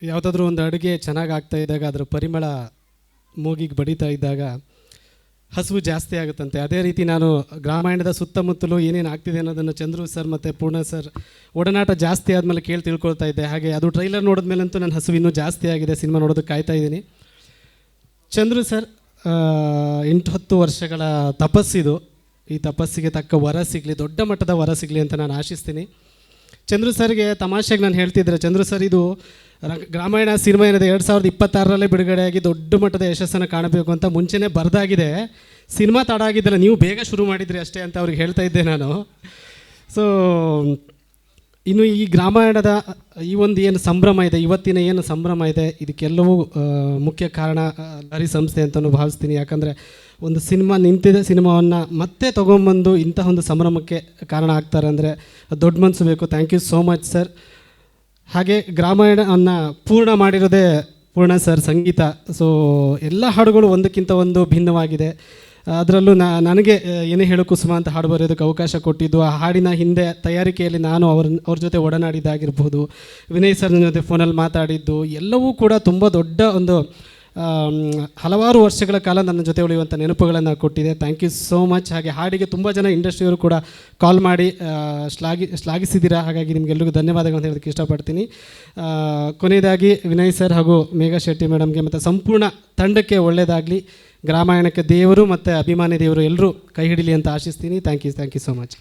ಯಾವುದಾದ್ರೂ ಒಂದು ಅಡುಗೆ ಚೆನ್ನಾಗಿ ಆಗ್ತಾ ಇದ್ದಾಗ ಅದರ ಪರಿಮಳ ಮೂಗಿಗೆ ಬಡಿತಾ ಇದ್ದಾಗ ಹಸಿವು ಜಾಸ್ತಿ ಆಗುತ್ತಂತೆ. ಅದೇ ರೀತಿ ನಾನು ಗ್ರಾಮಾಯಣದ ಸುತ್ತಮುತ್ತಲೂ ಏನೇನು ಆಗ್ತಿದೆ ಅನ್ನೋದನ್ನು ಚಂದ್ರು ಸರ್ ಮತ್ತು ಪೂರ್ಣ ಸರ್ ಒಡನಾಟ ಜಾಸ್ತಿ ಆದಮೇಲೆ ತಿಳ್ಕೊಳ್ತಾ ಇದ್ದೆ. ಹಾಗೆ ಅದು ಟ್ರೈಲರ್ ನೋಡಿದ್ಮೇಲಂತೂ ನನ್ನ ಹಸಿವು ಇನ್ನೂ ಜಾಸ್ತಿ ಆಗಿದೆ. ಸಿನಿಮಾ ನೋಡೋದಕ್ಕೆ ಕಾಯ್ತಾ ಇದ್ದೀನಿ. ಚಂದ್ರು ಸರ್ 8-10 ವರ್ಷಗಳ ತಪಸ್ಸಿದು. ಈ ತಪಸ್ಸಿಗೆ ತಕ್ಕ ವರ ಸಿಗಲಿ, ದೊಡ್ಡ ಮಟ್ಟದ ವರ ಸಿಗಲಿ ಅಂತ ನಾನು ಆಶಿಸ್ತೀನಿ. ಚಂದ್ರು ಸರ್ಗೆ ತಮಾಷೆಗೆ ನಾನು ಹೇಳ್ತಿದ್ದೆ, ಚಂದ್ರು ಸರ್ ಇದು ಗ್ರಾಮಾಯಣ ಸಿನಿಮಾ ಏನಿದೆ 2026ರಲ್ಲೇ ಬಿಡುಗಡೆಯಾಗಿ ದೊಡ್ಡ ಮಟ್ಟದ ಯಶಸ್ಸನ್ನು ಕಾಣಬೇಕು ಅಂತ ಮುಂಚೆನೇ ಬರೆದಾಗಿದೆ. ಸಿನಿಮಾ ತಡ ಆಗಿದ್ದಲ್ಲ, ನೀವು ಬೇಗ ಶುರು ಮಾಡಿದ್ರಿ ಅಷ್ಟೇ ಅಂತ ಅವ್ರಿಗೆ ಹೇಳ್ತಾ ಇದ್ದೆ ನಾನು. ಸೊ ಇನ್ನು ಈ ಗ್ರಾಮಾಯಣದ ಈ ಒಂದು ಏನು ಸಂಭ್ರಮ ಇದೆ, ಇವತ್ತಿನ ಏನು ಸಂಭ್ರಮ ಇದೆ, ಇದಕ್ಕೆಲ್ಲವೂ ಮುಖ್ಯ ಕಾರಣ ಲಹರಿ ಸಂಸ್ಥೆ ಅಂತಲೂ ಭಾವಿಸ್ತೀನಿ. ಯಾಕಂದರೆ ಒಂದು ಸಿನಿಮಾ ನಿಂತಿದೆ, ಸಿನಿಮಾವನ್ನು ಮತ್ತೆ ತೊಗೊಂಬಂದು ಇಂತಹ ಒಂದು ಸಂಭ್ರಮಕ್ಕೆ ಕಾರಣ ಆಗ್ತಾರೆ ಅಂದರೆ ದೊಡ್ಡ ಮನಸ್ಸು ಬೇಕು. Thank you so much sir. ಹಾಗೆ ಗ್ರಾಮಾಯಣವನ್ನು ಪೂರ್ಣ ಮಾಡಿರೋದೇ ಪೂರ್ಣ ಸರ್ ಸಂಗೀತ. ಸೊ ಎಲ್ಲ ಹಾಡುಗಳು ಒಂದಕ್ಕಿಂತ ಒಂದು ಭಿನ್ನವಾಗಿದೆ. ಅದರಲ್ಲೂ ನನಗೆ ಏನೇ ಹೇಳು ಕುಸುಮ ಅಂತ ಹಾಡು ಬರೆಯೋದಕ್ಕೆ ಅವಕಾಶ ಕೊಟ್ಟಿದ್ದು, ಆ ಹಾಡಿನ ಹಿಂದೆ ತಯಾರಿಕೆಯಲ್ಲಿ ನಾನು ಅವ್ರ ಜೊತೆ ಒಡನಾಡಿದ್ದಾಗಿರ್ಬೋದು, ವಿನಯ್ ಸರ್ನ ಜೊತೆ ಫೋನಲ್ಲಿ ಮಾತಾಡಿದ್ದು ಎಲ್ಲವೂ ಕೂಡ ತುಂಬ ದೊಡ್ಡ ಒಂದು ಹಲವಾರು ವರ್ಷಗಳ ಕಾಲ ನನ್ನ ಜೊತೆ ಉಳಿಯುವಂಥ ನೆನಪುಗಳನ್ನು ಕೊಟ್ಟಿದೆ. Thank you so much. ಹಾಗೆ ಹಾಡಿಗೆ ತುಂಬ ಜನ ಇಂಡಸ್ಟ್ರಿಯವರು ಕೂಡ ಕಾಲ್ ಮಾಡಿ ಶ್ಲಾಘಿಸಿದ್ದೀರಾ. ಹಾಗಾಗಿ ನಿಮಗೆಲ್ಲರಿಗೂ ಧನ್ಯವಾದಗಳನ್ನು ಹೇಳೋದಕ್ಕೆ ಇಷ್ಟಪಡ್ತೀನಿ. ಕೊನೆಯದಾಗಿ ವಿನಯ್ ಸರ್ ಹಾಗೂ ಮೇಘಾ ಶೆಟ್ಟಿ ಮೇಡಮ್ಗೆ ಮತ್ತು ಸಂಪೂರ್ಣ ತಂಡಕ್ಕೆ ಒಳ್ಳೆಯದಾಗಲಿ. ಗ್ರಾಮಾಯಣಕ್ಕೆ ದೇವರು ಮತ್ತು ಅಭಿಮಾನಿ ದೇವರು ಎಲ್ಲರೂ ಕೈ ಹಿಡೀಲಿ ಅಂತ ಆಶಿಸ್ತೀನಿ. Thank you so much.